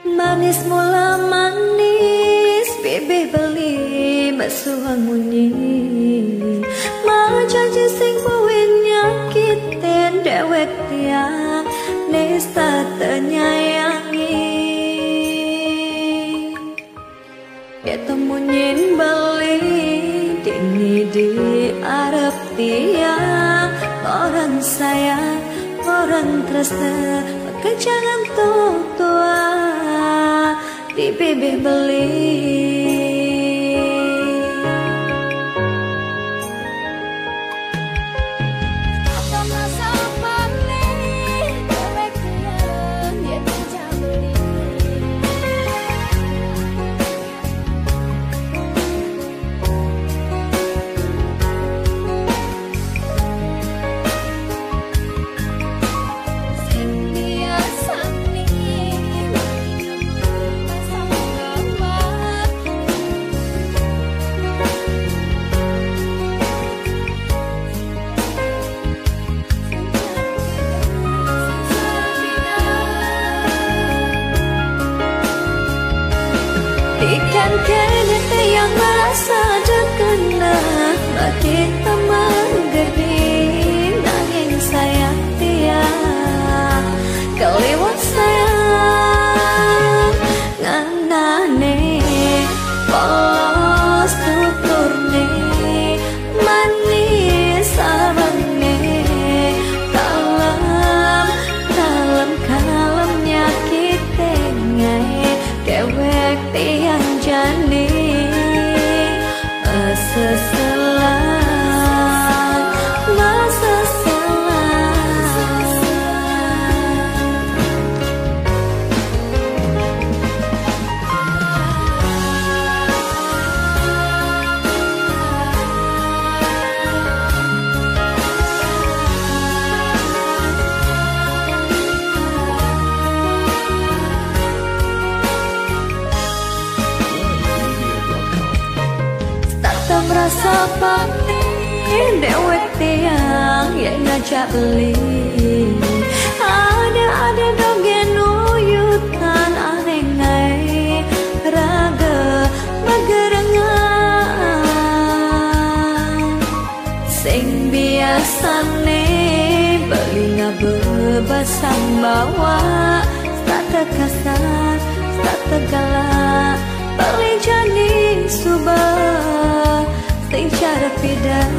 Manis mula manis, bebeh beli masuang munyi. Mau janji sing buin nyakitin dewek tiang nesta tenyayangi. Ya temunyin beli dini di arep tiang. Orang sayang, orang tresna, maka jangan tua di bebeh beli. Ikan kene yang merasa dekena, kita menggeding nanging sayang tiang keliwat sayang nganane polos tuturne manis sarangnya kalem kalem kalem nyakitnya dewek tiang jani masa selang masa merasa patin dewek tiang yang ngajak beli. Ada dogen uyutan aneh ngai raga magerengan sing biasane beli ngabebasang bawa tak terkasar tak tegalak beli jani subah sing cara pidan.